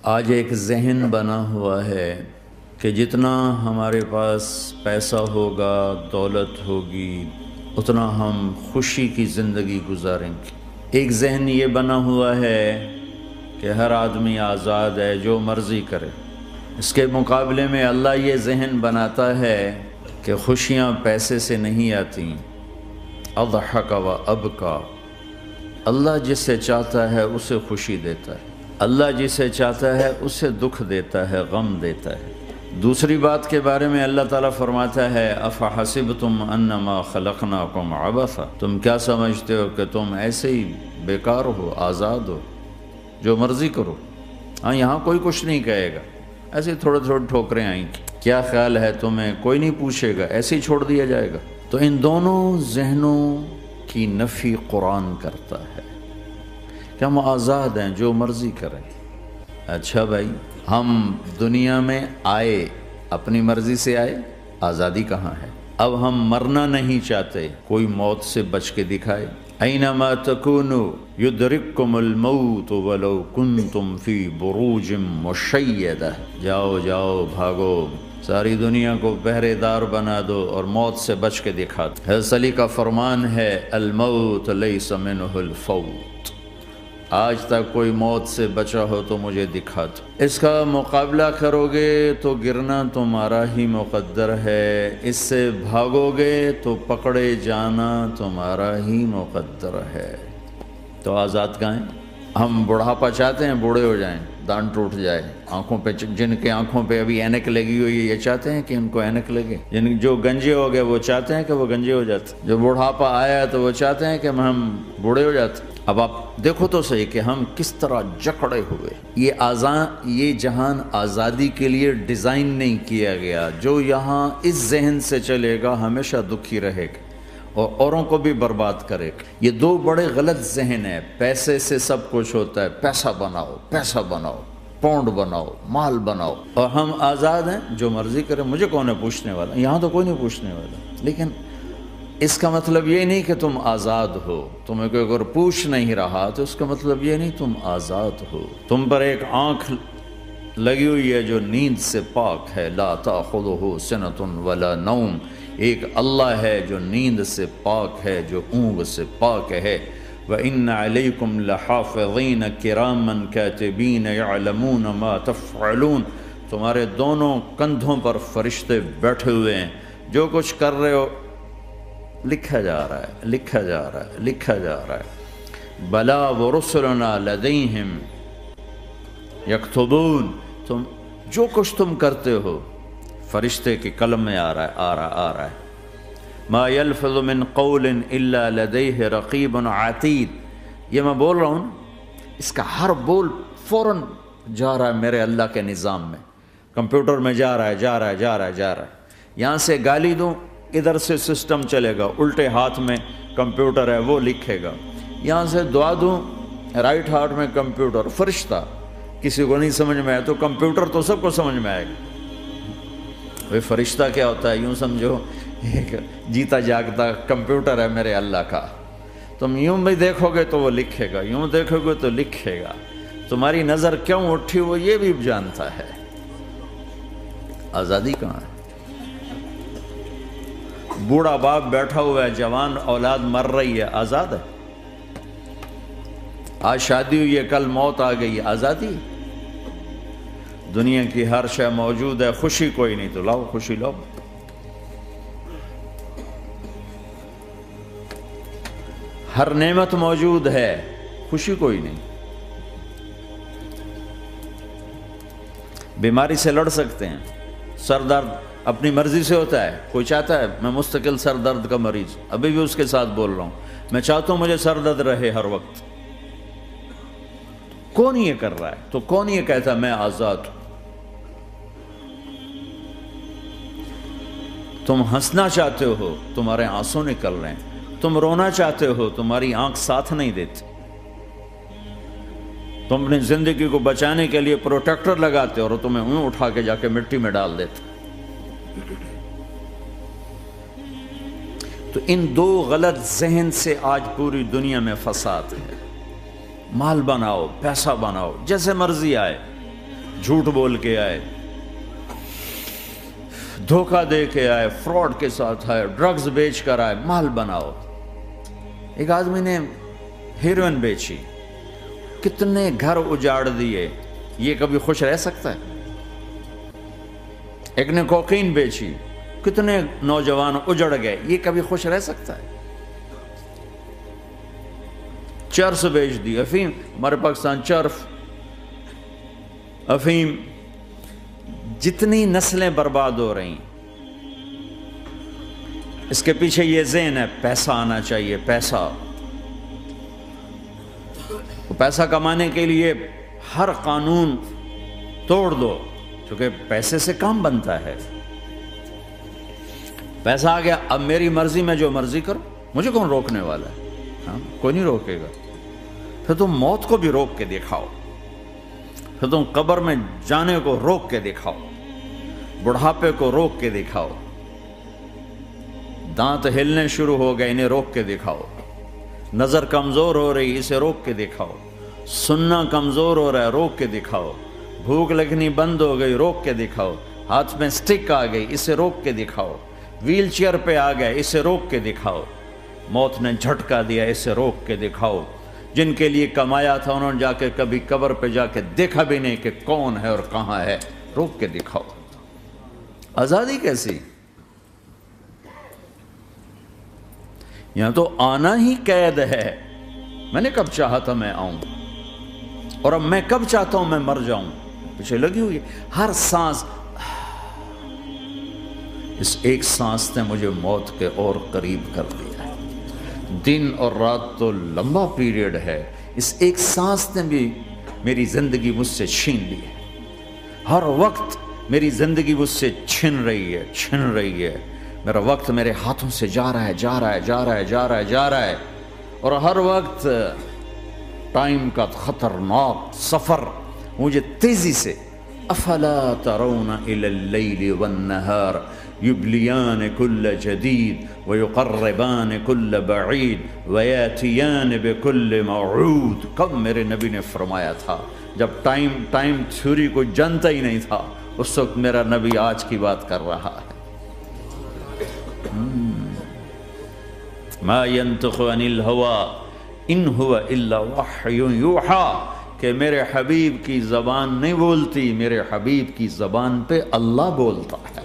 آج ایک ذہن بنا ہوا ہے کہ جتنا ہمارے پاس پیسہ ہوگا، دولت ہوگی، اتنا ہم خوشی کی زندگی گزاریں گے۔ ایک ذہن یہ بنا ہوا ہے کہ ہر آدمی آزاد ہے، جو مرضی کرے۔ اس کے مقابلے میں اللہ یہ ذہن بناتا ہے کہ خوشیاں پیسے سے نہیں آتی۔ اضحک و ابکا، اللہ جسے چاہتا ہے اسے خوشی دیتا ہے، اللہ جسے چاہتا ہے اسے دکھ دیتا ہے، غم دیتا ہے۔ دوسری بات کے بارے میں اللہ تعالیٰ فرماتا ہے افحسبتم انما خلقناکم عبثا، تم کیا سمجھتے ہو کہ تم ایسے ہی بیکار ہو، آزاد ہو، جو مرضی کرو۔ ہاں، یہاں کوئی کچھ نہیں کہے گا، ایسے تھوڑے تھوڑے ٹھوکریں آئیں گی۔ کیا خیال ہے تمہیں؟ کوئی نہیں پوچھے گا، ایسے ہی چھوڑ دیا جائے گا۔ تو ان دونوں ذہنوں کی نفی قرآن کرتا ہے کہ ہم آزاد ہیں، جو مرضی کریں۔ اچھا بھائی، ہم دنیا میں آئے اپنی مرضی سے آئے، آزادی کہاں ہے؟ اب ہم مرنا نہیں چاہتے، کوئی موت سے بچ کے دکھائے۔ اینما تکونوا یدرککم الموت ولو کنتم فی بروج مشیدہ، جاؤ جاؤ بھاگو، ساری دنیا کو پہرے دار بنا دو اور موت سے بچ کے دکھا دو۔ حضرت علی کا فرمان ہے الموت لیس منہ الفوت، آج تک کوئی موت سے بچا ہو تو مجھے دکھا دو۔ اس کا مقابلہ کرو گے تو گرنا تمہارا ہی مقدر ہے، اس سے بھاگو گے تو پکڑے جانا تمہارا ہی مقدر ہے۔ تو آزاد کہاں ہیں؟ ہم بڑھاپا چاہتے ہیں، بوڑھے ہو جائیں، دان ٹوٹ جائے، آنکھوں پہ، جن کے آنکھوں پہ ابھی اینک لگی ہوئی ہے یہ چاہتے ہیں کہ ان کو اینک لگے، جو گنجے ہو گئے وہ چاہتے ہیں کہ وہ گنجے ہو جاتے، جو بڑھاپا آیا ہے تو وہ چاہتے ہیں کہ ہم بوڑھے ہو جاتے۔ اب آپ دیکھو تو صحیح کہ ہم کس طرح جکڑے ہوئے۔ یہ جہان آزادی کے لیے ڈیزائن نہیں کیا گیا۔ جو یہاں اس ذہن سے چلے گا ہمیشہ دکھی رہے گا اور اوروں کو بھی برباد کرے گا۔ یہ دو بڑے غلط ذہن ہیں۔ پیسے سے سب کچھ ہوتا ہے، پیسہ بناؤ، پیسہ بناؤ، پاؤنڈ بناؤ، مال بناؤ، اور ہم آزاد ہیں، جو مرضی کرے، مجھے کون ہے پوچھنے والا؟ یہاں تو کوئی نہیں پوچھنے والا۔ لیکن اس کا مطلب یہ نہیں کہ تم آزاد ہو۔ تمہیں کوئی اگر پوچھ نہیں رہا تو اس کا مطلب یہ نہیں تم آزاد ہو۔ تم پر ایک آنکھ لگی ہوئی ہے جو نیند سے پاک ہے، لا تأخذہ سنۃ ولا نوم، ایک اللہ ہے جو نیند سے پاک ہے، جو اونگ سے پاک ہے۔ وَإِنَّ عَلَيْكُمْ لَحَافِظِينَ كِرَامًا كَاتِبِينَ يَعْلَمُونَ مَا تَفْعَلُونَ، تمہارے دونوں کندھوں پر فرشتے بیٹھے ہوئے ہیں، جو کچھ کر رہے ہو لکھا جا رہا ہے، لکھا جا رہا ہے، لکھا جا رہا ہے۔ بلا وَرُسُلُنَا لَدَيْهِمْ يَكْتُبُونَ، تم جو کچھ تم کرتے ہو فرشتے کے قلم میں آ رہا ہے۔ ما يلفظ من قول الا لديه رقیب عتید، یہ میں بول رہا ہوں، اس کا ہر بول فوراً جا رہا ہے میرے اللہ کے نظام میں، کمپیوٹر میں جا رہا ہے، جا رہا ہے، جا رہا ہے، جا رہا ہے۔ یہاں سے گالی دوں، ادھر سے سسٹم چلے گا، الٹے ہاتھ میں کمپیوٹر ہے وہ لکھے گا۔ یہاں سے دعا دوں، رائٹ ہاتھ میں کمپیوٹر، فرشتہ، کسی کو نہیں سمجھ میں آیا تو کمپیوٹر تو سب کو سمجھ میں آئے گا۔ وہ فرشتہ کیا ہوتا ہے؟ یوں سمجھو ایک جیتا جاگتا کمپیوٹر ہے میرے اللہ کا۔ تم یوں بھی دیکھو گے تو وہ لکھے گا، یوں دیکھو گے تو لکھے گا۔ تمہاری نظر کیوں اٹھی وہ یہ بھی جانتا ہے۔ آزادی کہاں ہے؟ بوڑھا باپ بیٹھا ہوا ہے، جوان اولاد مر رہی ہے، آزاد ہے؟ آج شادی ہوئی ہے، کل موت آ گئی، آزادی؟ دنیا کی ہر شے موجود ہے، خوشی کوئی نہیں، تو لاؤ خوشی لاؤ۔ ہر نعمت موجود ہے، خوشی کوئی نہیں۔ بیماری سے لڑ سکتے ہیں، سر درد اپنی مرضی سے ہوتا ہے۔ کوئی چاہتا ہے میں مستقل سر درد کا مریض، ابھی بھی اس کے ساتھ بول رہا ہوں، میں چاہتا ہوں مجھے سر درد رہے ہر وقت۔ کون یہ کر رہا ہے؟ تو کون یہ کہتا ہے میں آزاد ہوں؟ تم ہنسنا چاہتے ہو، تمہارے آنسو نکل رہے ہیں۔ تم رونا چاہتے ہو، تمہاری آنکھ ساتھ نہیں دیتی۔ تم اپنی زندگی کو بچانے کے لیے پروٹیکٹر لگاتے ہو اور تمہیں اون اٹھا کے جا کے مٹی میں ڈال دیتے۔ تو ان دو غلط ذہن سے آج پوری دنیا میں فساد ہے۔ مال بناؤ، پیسہ بناؤ، جیسے مرضی آئے، جھوٹ بول کے آئے، دھوکہ دے کے آئے، فراڈ کے ساتھ آئے، ڈرگز بیچ کر آئے، مال بناؤ۔ ایک آدمی نے ہیروئن بیچی، کتنے گھر اجاڑ دیے، یہ کبھی خوش رہ سکتا ہے؟ ایک نے کوکین بیچی، کتنے نوجوان اجڑ گئے، یہ کبھی خوش رہ سکتا ہے؟ چرس بیچ دی، افیم، ہمارے پاکستان چرس، افیم، جتنی نسلیں برباد ہو رہی، اس کے پیچھے یہ ذہن ہے پیسہ آنا چاہیے، پیسہ۔ پیسہ کمانے کے لیے ہر قانون توڑ دو، کیونکہ پیسے سے کام بنتا ہے۔ پیسہ آ گیا، اب میری مرضی میں جو مرضی کرو، مجھے کون روکنے والا ہے؟ ہاں، کوئی نہیں روکے گا۔ پھر تم موت کو بھی روک کے دکھاؤ، پھر تم قبر میں جانے کو روک کے دکھاؤ، بڑھاپے کو روک کے دکھاؤ، دانت ہلنے شروع ہو گئے، انہیں روک کے دکھاؤ، نظر کمزور ہو رہی، اسے روک کے دکھاؤ، سننا کمزور ہو رہا ہے، روک کے دکھاؤ، بھوک لگنی بند ہو گئی، روک کے دکھاؤ، ہاتھ میں سٹک آ گئی، اسے روک کے دکھاؤ، ویل چیئر پہ آ گئے، اسے روک کے دکھاؤ، موت نے جھٹکا دیا، اسے روک کے دکھاؤ۔ جن کے لیے کمایا تھا انہوں نے جا کے کبھی قبر پہ جا کے دیکھا بھی نہیں کہ کون ہے اور کہاں ہے، روک کے دکھاؤ۔ آزادی کیسی؟ یہاں تو آنا ہی قید ہے۔ میں نے کب چاہا تھا میں آؤں، اور اب میں کب چاہتا ہوں میں مر جاؤں، پیچھے لگی ہوئی ہے۔ ہر سانس، اس ایک سانس نے مجھے موت کے اور قریب کر دیا ہے۔ دن اور رات تو لمبا پیریڈ ہے، اس ایک سانس نے بھی میری زندگی مجھ سے چھین لی ہے۔ ہر وقت میری زندگی مجھ سے چھن رہی ہے۔ میرا وقت میرے ہاتھوں سے جا رہا ہے، اور ہر وقت ٹائم کا خطرناک سفر مجھے تیزی سے، افلا ترون الى اللیل والنہار یبلیان کل جدید ویقربان کل بعید ویاتیان بکل موعود۔ کب میرے نبی نے فرمایا تھا؟ جب ٹائم تھیوری کو جانتا ہی نہیں تھا، اس وقت میرا نبی آج کی بات کر رہا ہے۔ ما ينطق عن الهوى ان هو الا وحی یوحی، کہ میرے حبیب کی زبان نہیں بولتی، میرے حبیب کی زبان پہ اللہ بولتا ہے،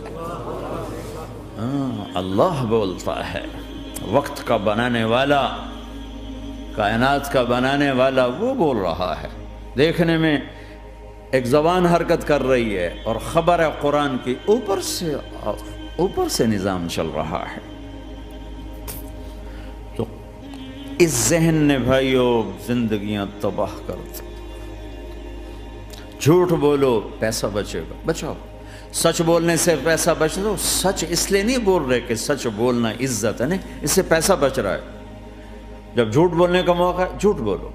اللہ بولتا ہے۔ وقت کا بنانے والا، کائنات کا بنانے والا وہ بول رہا ہے۔ دیکھنے میں ایک زبان حرکت کر رہی ہے اور خبر ہے قرآن کی، اوپر سے نظام چل رہا ہے۔ تو اس ذہن نے بھائیوں زندگیاں تباہ کر دی۔ جھوٹ بولو پیسہ بچے گا، بچاؤ۔ سچ بولنے سے پیسہ بچ دو۔ سچ اس لیے نہیں بول رہے کہ سچ بولنا عزت ہے، نہیں، اس سے پیسہ بچ رہا ہے۔ جب جھوٹ بولنے کا موقع ہے جھوٹ بولو،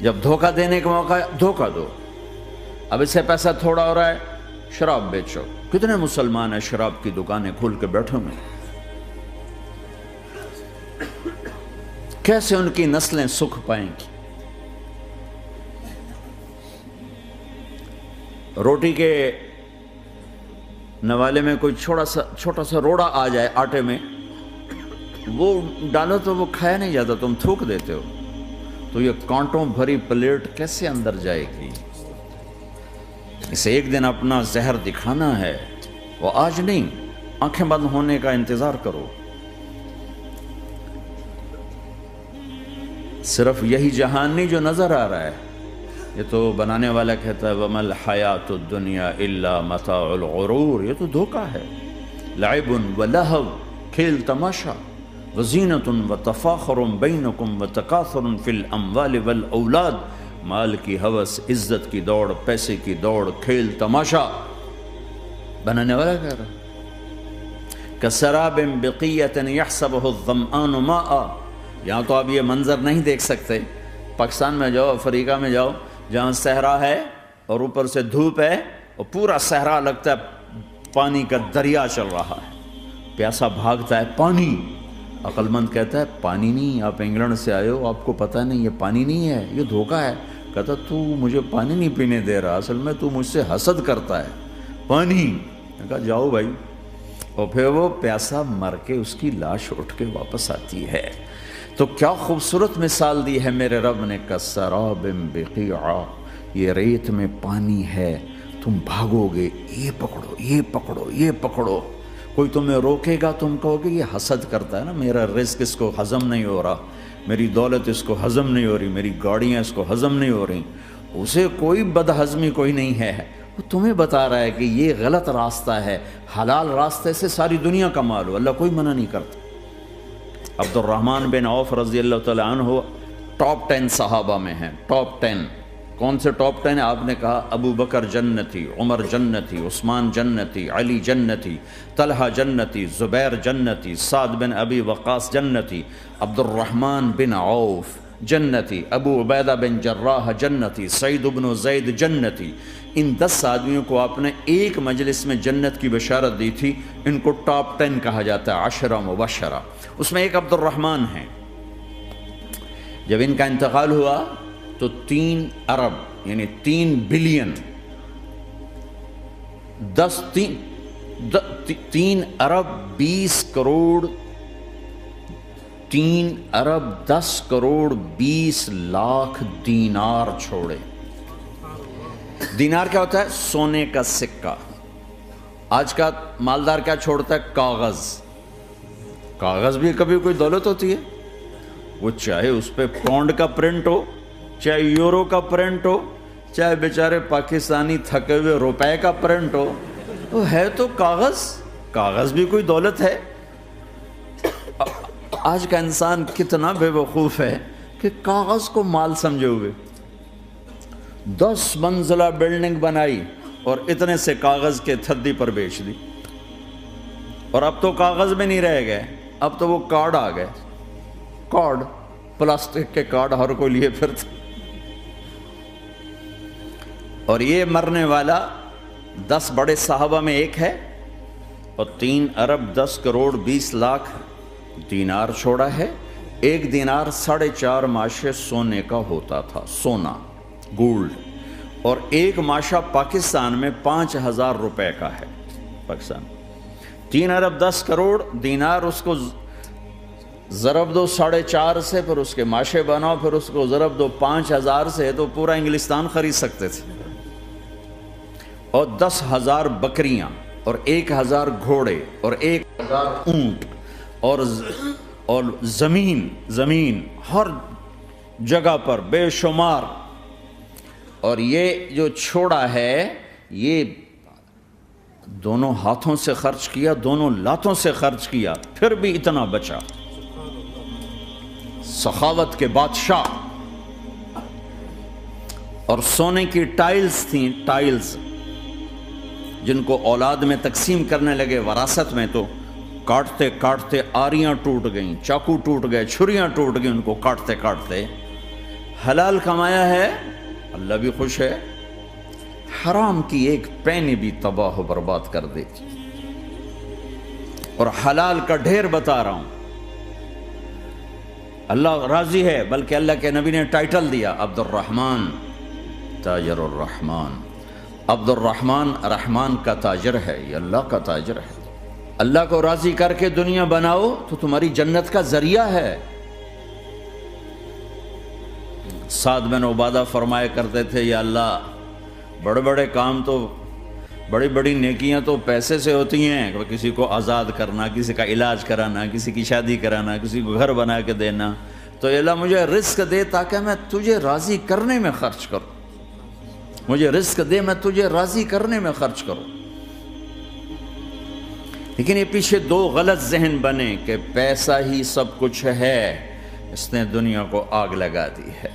جب دھوکہ دینے کا موقع ہے دھوکہ دو۔ اب اس سے پیسہ تھوڑا ہو رہا ہے، شراب بیچو۔ کتنے مسلمان ہیں شراب کی دکانیں کھول کے بیٹھے ہوئے، کیسے ان کی نسلیں سکھ پائیں گی؟ روٹی کے نوالے میں کوئی چھوٹا سا روڑا آ جائے آٹے میں، وہ ڈالو تو وہ کھایا نہیں جاتا، تم تھوک دیتے ہو، تو یہ کانٹوں بھری پلیٹ کیسے اندر جائے گی؟ اسے ایک دن اپنا زہر دکھانا ہے، وہ آج نہیں، آنکھیں بند ہونے کا انتظار کرو۔ صرف یہی جہان نہیں جو نظر آ رہا ہے، یہ تو بنانے والا کہتا ہے وَمَا الْحَيَاةُ الدُّنْيَا إِلَّا مَتَاعُ الْغُرُورِ، یہ تو دھوکہ ہے۔ لَعِبٌ وَلَهْوٌ، کھیل تماشا، وَزِينَةٌ وَتَفَاخُرٌ بَيْنَكُمْ وَتَكَاثُرٌ فِي الْأَمْوَالِ وَالْأَوْلَادِ، مال کی ہوس، عزت کی دوڑ، پیسے کی دوڑ، کھیل تماشا۔ بنانے والا کہہ رہا ہے كَسَرَابٍ بِقِيَّةٍ يَحْسَبُهُ الظَّمْآنُ مَاءً، یہاں تو آپ یہ منظر نہیں دیکھ سکتے۔ پاکستان میں جاؤ، افریقہ میں جاؤ، جہاں صحرا ہے اور اوپر سے دھوپ ہے اور پورا صحرا لگتا ہے پانی کا دریا چل رہا ہے، پیاسا بھاگتا ہے پانی۔ عقل مند کہتا ہے پانی نہیں، آپ انگلینڈ سے آئے ہو، آپ کو پتہ نہیں یہ پانی نہیں ہے، یہ دھوکہ ہے، کہتا تو مجھے پانی نہیں پینے دے رہا، اصل میں تو مجھ سے حسد کرتا ہے، پانی۔ میں کہا جاؤ بھائی، اور پھر وہ پیاسا مر کے اس کی لاش اٹھ کے واپس آتی ہے۔ تو کیا خوبصورت مثال دی ہے میرے رب نے، کسراب بقیعہ، یہ ریت میں پانی ہے، تم بھاگو گے، یہ پکڑو یہ پکڑو یہ پکڑو، کوئی تمہیں روکے گا، تم کہو گے یہ حسد کرتا ہے نا، میرا رزق اس کو ہضم نہیں ہو رہا، میری دولت اس کو ہضم نہیں ہو رہی، میری گاڑیاں اس کو ہضم نہیں ہو رہی، اسے کوئی بد ہضمی کوئی نہیں ہے، وہ تمہیں بتا رہا ہے کہ یہ غلط راستہ ہے، حلال راستے سے ساری دنیا کا مال ہو، اللہ کوئی منع نہیں کرتا۔ عبد الرحمن بن عوف رضی اللہ تعالیٰ عنہ ٹاپ 10 صحابہ میں ہیں، ٹاپ 10۔ کون سے ٹاپ 10 آپ نے کہا؟ ابو بکر جنتی، عمر جنتی، عثمان جنتی، علی جنتی، طلحہ جنتی، زبیر جنتی، سعد بن ابی وقاص جنتی، عبد الرحمن بن عوف جنتی، ابو عبیدہ بن جراح جنتی، سعید بن زید جنتی۔ ان 10 آدمیوں کو آپ نے ایک مجلس میں جنت کی بشارت دی تھی، ان کو ٹاپ 10 کہا جاتا ہے، 10 مبشرہ۔ اس میں ایک عبد الرحمن ہیں۔ جب ان کا انتقال ہوا تو 3 ارب یعنی 3 بلین 3 ارب 20 کروڑ 3 ارب 10 کروڑ 20 لاکھ دینار چھوڑے۔ دینار کیا ہوتا ہے؟ سونے کا سکہ۔ آج کا مالدار کیا چھوڑتا ہے؟ کاغذ۔ کاغذ بھی کبھی کوئی دولت ہوتی ہے، وہ چاہے اس پہ پاؤنڈ کا پرنٹ ہو، چاہے یورو کا پرنٹ ہو، چاہے بیچارے پاکستانی تھکے ہوئے روپے کا پرنٹ ہو، وہ ہے تو کاغذ۔ کاغذ بھی کوئی دولت ہے۔ آج کا انسان کتنا بے وقوف ہے کہ کاغذ کو مال سمجھے ہوئے۔ 10 منزلہ بلڈنگ بنائی اور اتنے سے کاغذ کے تھدی پر بیچ دی، اور اب تو کاغذ میں نہیں رہ گئے، اب تو وہ کارڈ آ گئے، کارڈ، پلاسٹک کے کارڈ ہر کوئی لیے پھرتا۔ اور یہ مرنے والا 10 بڑے صحابہ میں ایک ہے، اور 3 ارب 10 کروڑ 20 لاکھ دینار چھوڑا ہے۔ ایک دینار 4.5 ماشے سونے کا ہوتا تھا، سونا، گولڈ، اور ایک ماشا پاکستان میں 5,000 روپے کا ہے۔ پاکستان 3 ارب 10 کروڑ دینار، اس کو ضرب دو 4.5 سے، پھر اس کے ماشے بناؤ، پھر اس کو ضرب دو 5,000 سے، تو پورا انگلستان خرید سکتے تھے۔ اور 10,000 بکریاں، اور 1,000 گھوڑے، اور 1,000 اونٹ، اور زمین ہر جگہ پر بے شمار۔ اور یہ جو چھوڑا ہے، یہ دونوں ہاتھوں سے خرچ کیا، دونوں لاتوں سے خرچ کیا، پھر بھی اتنا بچا۔ سخاوت کے بادشاہ۔ اور سونے کی ٹائلز تھیں، ٹائلز، جن کو اولاد میں تقسیم کرنے لگے وراثت میں، تو کاٹتے کاٹتے آریاں ٹوٹ گئیں، چاقو ٹوٹ گئے، چھریاں ٹوٹ گئیں، ان کو کاٹتے کاٹتے۔ حلال کمایا ہے، اللہ بھی خوش ہے، حرام کی ایک پینی بھی تباہ و برباد کر دے گی۔ اور حلال کا ڈھیر بتا رہا ہوں، اللہ راضی ہے، بلکہ اللہ کے نبی نے ٹائٹل دیا، عبد الرحمن تاجر الرحمن۔ عبد الرحمن رحمان کا تاجر ہے، یہ اللہ کا تاجر ہے۔ اللہ کو راضی کر کے دنیا بناؤ تو تمہاری جنت کا ذریعہ ہے۔ سعد بن عبادہ فرمایا کرتے تھے، یا اللہ بڑے بڑے کام تو، بڑی بڑی نیکیاں تو پیسے سے ہوتی ہیں، کسی کو آزاد کرنا، کسی کا علاج کرانا، کسی کی شادی کرانا، کسی کو گھر بنا کے دینا، تو اللہ مجھے رزق دے تاکہ میں تجھے راضی کرنے میں خرچ کروں، مجھے رزق دے میں تجھے راضی کرنے میں خرچ کروں۔ لیکن یہ پیچھے 2 غلط ذہن بنے کہ پیسہ ہی سب کچھ ہے، اس نے دنیا کو آگ لگا دی ہے،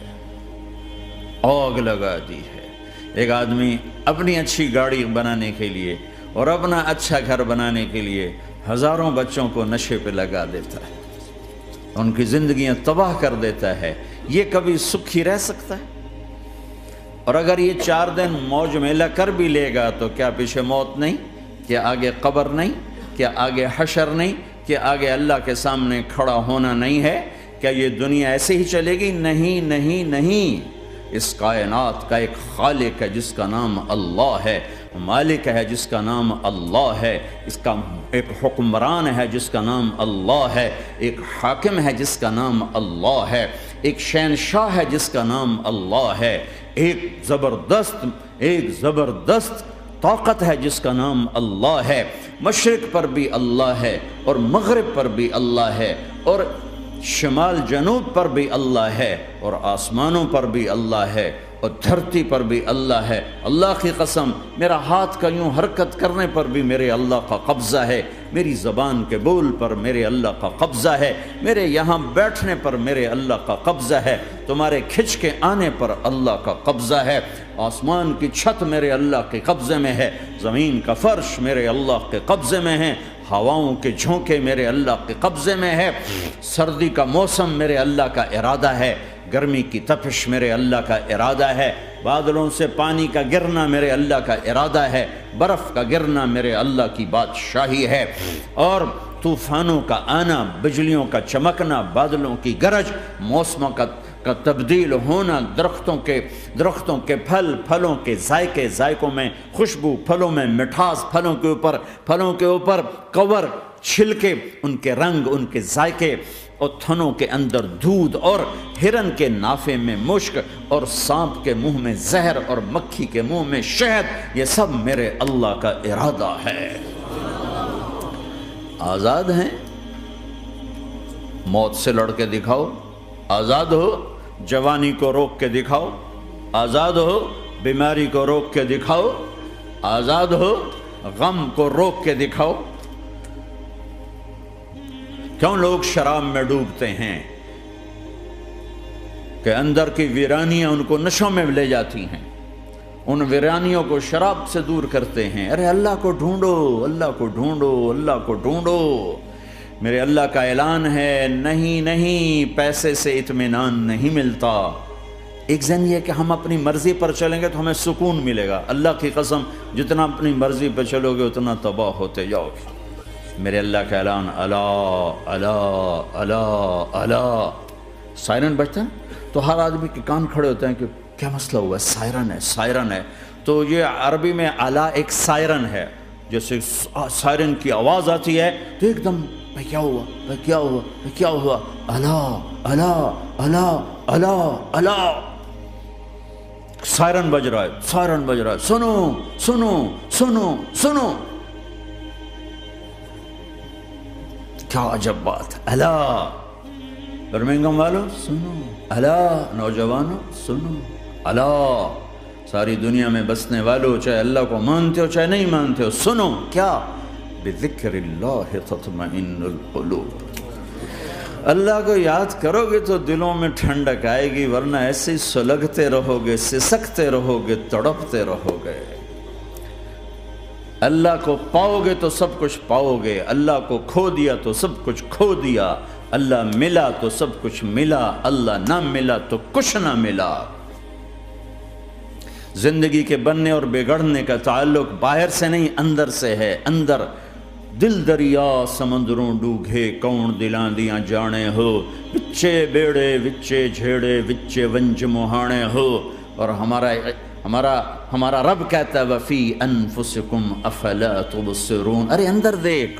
آگ لگا دی ہے۔ ایک آدمی اپنی اچھی گاڑی بنانے کے لیے اور اپنا اچھا گھر بنانے کے لیے ہزاروں بچوں کو نشے پہ لگا دیتا ہے، ان کی زندگیاں تباہ کر دیتا ہے۔ یہ کبھی سکھی رہ سکتا ہے؟ اور اگر یہ 4 دن موج میلہ کر بھی لے گا تو کیا پیچھے موت نہیں؟ کیا آگے قبر نہیں؟ کیا آگے حشر نہیں؟ کیا آگے اللہ کے سامنے کھڑا ہونا نہیں ہے؟ کیا یہ دنیا ایسے ہی چلے گی؟ نہیں نہیں نہیں، اس کائنات کا ایک خالق ہے جس کا نام اللہ ہے، مالک ہے جس کا نام اللہ ہے، اس کا ایک حکمران ہے جس کا نام اللہ ہے، ایک حاکم ہے جس کا نام اللہ ہے، ایک شہنشاہ ہے جس کا نام اللہ ہے، ایک زبردست طاقت ہے جس کا نام اللہ ہے، مشرق پر بھی اللہ ہے اور مغرب پر بھی اللہ ہے اور شمال جنوب پر بھی اللہ ہے اور آسمانوں پر بھی اللہ ہے اور دھرتی پر بھی اللہ ہے۔ اللہ کی قسم، میرا ہاتھ کا یوں حرکت کرنے پر بھی میرے اللہ کا قبضہ ہے، میری زبان کے بول پر میرے اللہ کا قبضہ ہے، میرے یہاں بیٹھنے پر میرے اللہ کا قبضہ ہے، تمہارے کھچ کے آنے پر اللہ کا قبضہ ہے، آسمان کی چھت میرے اللہ کے قبضے میں ہے، زمین کا فرش میرے اللہ کے قبضے میں ہے، ہواؤں کے جھونکے میرے اللہ کے قبضے میں ہے، سردی کا موسم میرے اللہ کا ارادہ ہے، گرمی کی تپش میرے اللہ کا ارادہ ہے، بادلوں سے پانی کا گرنا میرے اللہ کا ارادہ ہے، برف کا گرنا میرے اللہ کی بادشاہی ہے، اور طوفانوں کا آنا، بجلیوں کا چمکنا، بادلوں کی گرج، موسموں کا تبدیل ہونا، درختوں کے پھلوں کے ذائقوں میں خوشبو، پھلوں میں مٹھاس، پھلوں کے اوپر کور، چھلکے، ان کے رنگ، ان کے ذائقے، اور تھنوں کے اندر دودھ، اور ہرن کے نافے میں مشک، اور سانپ کے منہ میں زہر، اور مکھی کے منہ میں شہد، یہ سب میرے اللہ کا ارادہ ہے۔ آزاد ہیں؟ موت سے لڑ کے دکھاؤ، آزاد ہو، جوانی کو روک کے دکھاؤ، آزاد ہو، بیماری کو روک کے دکھاؤ، آزاد ہو، غم کو روک کے دکھاؤ۔ کیوں لوگ شراب میں ڈوبتے ہیں؟ کہ اندر کی ویرانیاں ان کو نشوں میں لے جاتی ہیں، ان ویرانیوں کو شراب سے دور کرتے ہیں۔ ارے اللہ کو ڈھونڈو، اللہ کو ڈھونڈو، اللہ کو ڈھونڈو۔ میرے اللہ کا اعلان ہے، نہیں پیسے سے اطمینان نہیں ملتا۔ ایک ذہن یہ کہ ہم اپنی مرضی پر چلیں گے تو ہمیں سکون ملے گا۔ اللہ کی قسم، جتنا اپنی مرضی پر چلو گے اتنا تباہ ہوتے جاؤ گے۔ میرے اللہ کا اعلان، اللہ اللہ اللہ اللہ۔ سائرن بجتا ہے تو ہر آدمی کے کان کھڑے ہوتے ہیں کہ کیا مسئلہ ہوا ہے، سائرن ہے۔ تو یہ عربی میں اعلیٰ ایک سائرن ہے، جیسے سائرن کی آواز آتی ہے تو ایک دم کیا ہوا، اللہ اللہ اللہ اللہ اللہ، سائرن بج رہا ہے، سنو سنو سنو سنو۔ کیا عجب بات ہے، اللہ برمنگم والوں سنو، اللہ نوجوانوں سنو، اللہ ساری دنیا میں بسنے والوں، چاہے اللہ کو مانتے ہو چاہے نہیں مانتے ہو، سنو۔ کیا؟ بذکر اللہ تطمئن القلوب، اللہ کو یاد کرو گے تو دلوں میں ٹھنڈک آئے گی، ورنہ ایسے ہی سلگتے رہو گے، سسکتے رہو گے، تڑپتے رہو گے۔ اللہ کو پاؤ گے تو سب کچھ پاؤ گے، اللہ کو کھو دیا تو سب کچھ کھو دیا، اللہ ملا تو سب کچھ ملا، اللہ نہ ملا تو کچھ نہ ملا۔ زندگی کے بننے اور بگڑنے کا تعلق باہر سے نہیں اندر سے ہے۔ اندر دل دریا سمندروں ڈوگے، کون دلاں دیاں جانے ہو، وچے بیڑے وچے جھیڑے وچے ونج مہانے ہو۔ اور ہمارا رب کہتا ہے وفی انفسکم افلا تبصرون۔ ارے اندر دیکھ،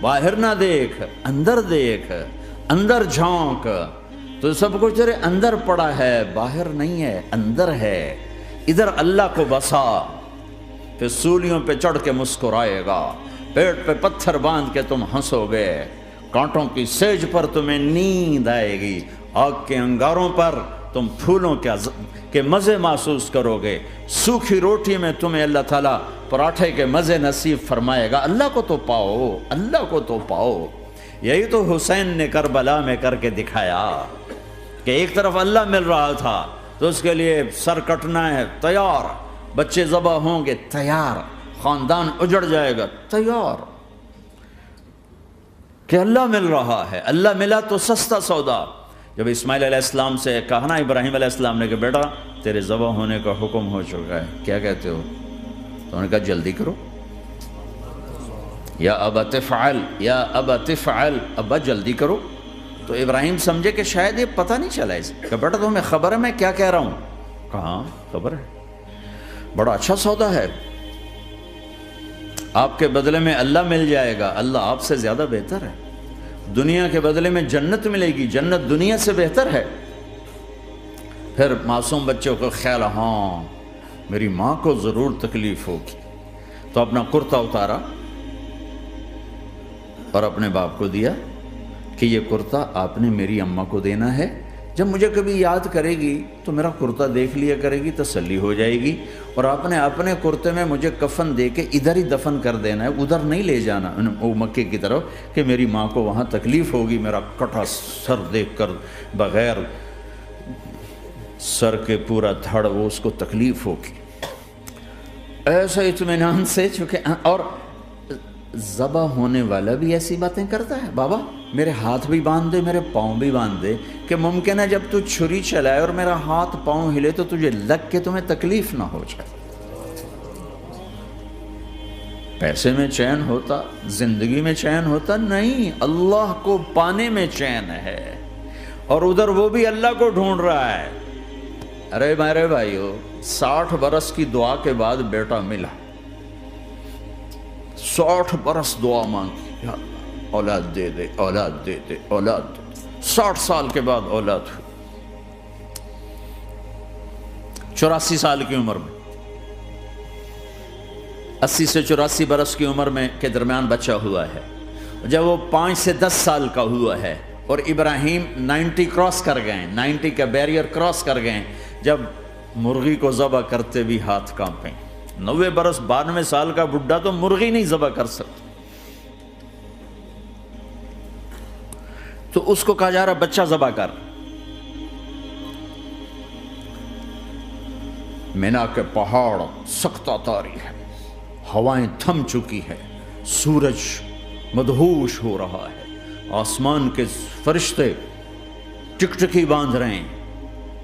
باہر نہ دیکھ، اندر جھونک، تو سب کچھ تیرے اندر پڑا ہے، باہر نہیں ہے، اندر ہے۔ ادھر اللہ کو بسا، پھر سولیوں پہ چڑھ کے مسکرائے گا، پیٹ پہ پتھر باندھ کے تم ہنسو گے، کانٹوں کی سیج پر تمہیں نیند آئے گی، آگ کے انگاروں پر تم پھولوں کے مزے محسوس کرو گے، سوکھی روٹی میں تمہیں اللہ تعالیٰ پراٹھے کے مزے نصیب فرمائے گا۔ اللہ کو تو پاؤ۔ یہی تو حسین نے کربلا میں کر کے دکھایا کہ ایک طرف اللہ مل رہا تھا تو اس کے لیے سر کٹنا ہے، تیار، بچے ذبح ہوں گے، تیار، خاندان اجڑ جائے گا، تیار، کہ اللہ مل رہا ہے۔ اللہ ملا تو سستا سودا۔ جب اسماعیل علیہ السلام سے کہا نا ابراہیم علیہ السلام نے کہ بیٹا تیرے ذبح ہونے کا حکم ہو چکا ہے، کیا کہتے ہو؟ تو انہوں نے کہا جلدی کرو، یا ابا تفعل، ابا جلدی کرو۔ تو ابراہیم سمجھے کہ شاید یہ پتہ نہیں چلا اسے، کہ بیٹا تمہیں خبر ہے میں کیا کہہ رہا ہوں؟ کہاں خبر ہے، بڑا اچھا سودا ہے، آپ کے بدلے میں اللہ مل جائے گا، اللہ آپ سے زیادہ بہتر ہے، دنیا کے بدلے میں جنت ملے گی، جنت دنیا سے بہتر ہے۔ پھر معصوم بچوں کو خیال، ہاں میری ماں کو ضرور تکلیف ہوگی، تو اپنا کرتا اتارا اور اپنے باپ کو دیا کہ یہ کرتا آپ نے میری اماں کو دینا ہے، جب مجھے کبھی یاد کرے گی تو میرا کرتا دیکھ لیا کرے گی، تسلی ہو جائے گی، اور آپ نے اپنے کرتے میں مجھے کفن دے کے ادھر ہی دفن کر دینا ہے، ادھر نہیں لے جانا وہ مکے کی طرف کہ میری ماں کو وہاں تکلیف ہوگی، میرا کٹا سر دیکھ کر بغیر سر کے پورا دھڑ وہ اس کو تکلیف ہوگی۔ ایسا اطمینان سے، چونکہ اور ذبح ہونے والا بھی ایسی باتیں کرتا ہے، بابا میرے ہاتھ بھی باندھ دے، میرے پاؤں بھی باندھ دے، کہ ممکن ہے جب تو چھری چلائے اور میرا ہاتھ پاؤں ہلے تو تجھے لگ کے تمہیں تکلیف نہ ہو جائے۔ پیسے میں چین ہوتا، زندگی میں چین ہوتا نہیں، اللہ کو پانے میں چین ہے، اور ادھر وہ بھی اللہ کو ڈھونڈ رہا ہے۔ ارے میرے بھائیو، 60 برس کی دعا کے بعد بیٹا ملا، 60 برس دعا مانگی، یا اللہ اولاد دے دے، اولاد دے دے، اولاد دے دے، 60 سال کے بعد اولاد ہوئی، 84 سال کی عمر میں، 80 سے 84 برس کی عمر میں کے درمیان بچہ ہوا ہے۔ جب وہ 5 سے 10 سال کا ہوا ہے اور ابراہیم 90 کراس کر گئے، 90 کا بیریئر کراس کر گئے، جب مرغی کو ذبح کرتے بھی ہاتھ کانپیں، 90 برس 92 سال کا بڈھا تو مرغی نہیں ذبح کر سکتا، تو اس کو کہا جا رہا بچہ ذبح کر۔ مینا کے پہاڑ سختہ تاری ہے، ہوائیں تھم چکی ہے، سورج مدہوش ہو رہا ہے، آسمان کے فرشتے ٹکٹکی باندھ رہے ہیں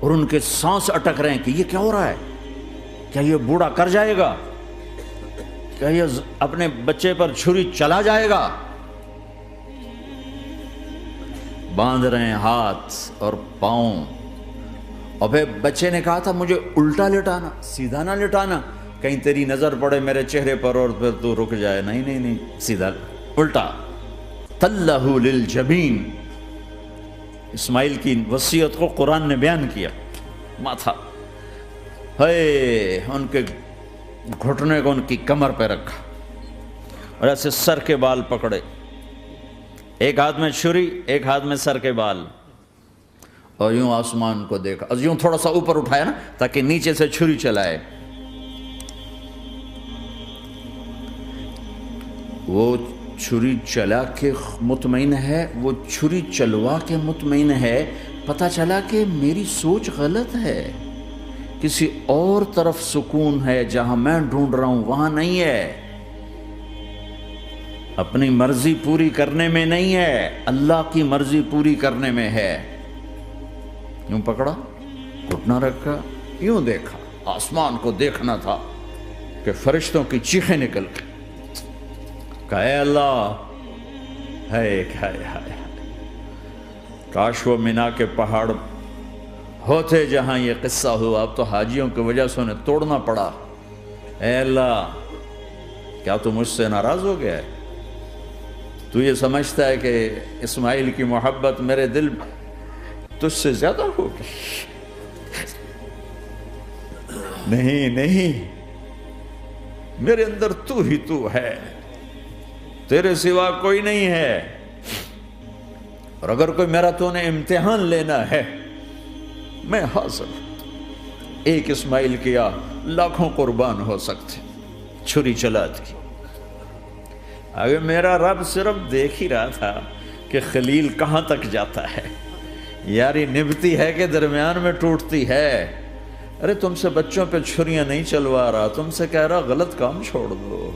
اور ان کے سانس اٹک رہے ہیں کہ یہ کیا ہو رہا ہے، کیا یہ بوڑھا کر جائے گا، کیا یہ اپنے بچے پر چھری چلا جائے گا؟ باندھ رہے ہیں ہاتھ اور پاؤں، اور پھر بچے نے کہا تھا مجھے الٹا لٹانا، سیدھا نہ لٹانا، کہیں تیری نظر پڑے میرے چہرے پر اور پھر تو رک جائے، نہیں نہیں نہیں، سیدھا الٹا۔ تلہ للجبین، اسماعیل کی وصیت کو قرآن نے بیان کیا، ماتھا ہے ان کے گھٹنے کو ان کی کمر پہ رکھا اور ایسے سر کے بال پکڑے، ایک ہاتھ میں چھری، ایک ہاتھ میں سر کے بال، اور یوں آسمان کو دیکھا، یوں تھوڑا سا اوپر اٹھایا نا تاکہ نیچے سے چھری چلائے۔ وہ چھری چلا کے مطمئن ہے، وہ چھری چلوا کے مطمئن ہے، پتہ چلا کہ میری سوچ غلط ہے، کسی اور طرف سکون ہے، جہاں میں ڈھونڈ رہا ہوں وہاں نہیں ہے، اپنی مرضی پوری کرنے میں نہیں ہے، اللہ کی مرضی پوری کرنے میں ہے۔ یوں پکڑا، گھٹنا رکھا، یوں دیکھا، آسمان کو دیکھنا تھا کہ فرشتوں کی چیخیں نکل گئی، کہ اے اللہ، ہے کاش وہ مینا کے پہاڑ ہوتے جہاں یہ قصہ ہوا، اب تو حاجیوں کی وجہ سے انہیں توڑنا پڑا۔ اے اللہ، کیا تو مجھ سے ناراض ہو گیا ہے؟ تو یہ سمجھتا ہے کہ اسماعیل کی محبت میرے دل تجھ سے زیادہ ہوگی؟ نہیں، میرے اندر تو ہی تو ہے، تیرے سوا کوئی نہیں ہے، اور اگر کوئی میرا تو نے امتحان لینا ہے میں حاضر ہوں۔ ایک اسماعیل کیا لاکھوں قربان ہو سکتے، چھری چلا دی۔ اگر میرا رب صرف دیکھ ہی رہا تھا کہ خلیل کہاں تک جاتا ہے، یاری نبھتی ہے کہ درمیان میں ٹوٹتی ہے۔ ارے تم سے بچوں پہ چھریاں نہیں چلوا رہا، تم سے کہہ رہا غلط کام چھوڑ دو،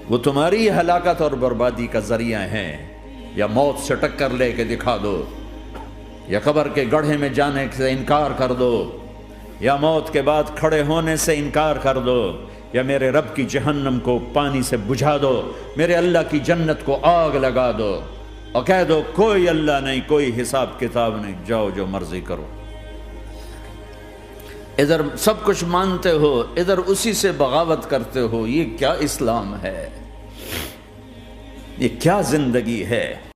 وہ تمہاری ہلاکت اور بربادی کا ذریعہ ہیں، یا موت سے ٹکر لے کے دکھا دو، یا قبر کے گڑھے میں جانے سے انکار کر دو، یا موت کے بعد کھڑے ہونے سے انکار کر دو، یا میرے رب کی جہنم کو پانی سے بجھا دو، میرے اللہ کی جنت کو آگ لگا دو۔ اور کہہ دو کوئی اللہ نہیں، کوئی حساب کتاب نہیں، جاؤ جو مرضی کرو۔ ادھر سب کچھ مانتے ہو، ادھر اسی سے بغاوت کرتے ہو۔ یہ کیا اسلام ہے؟ یہ کیا زندگی ہے؟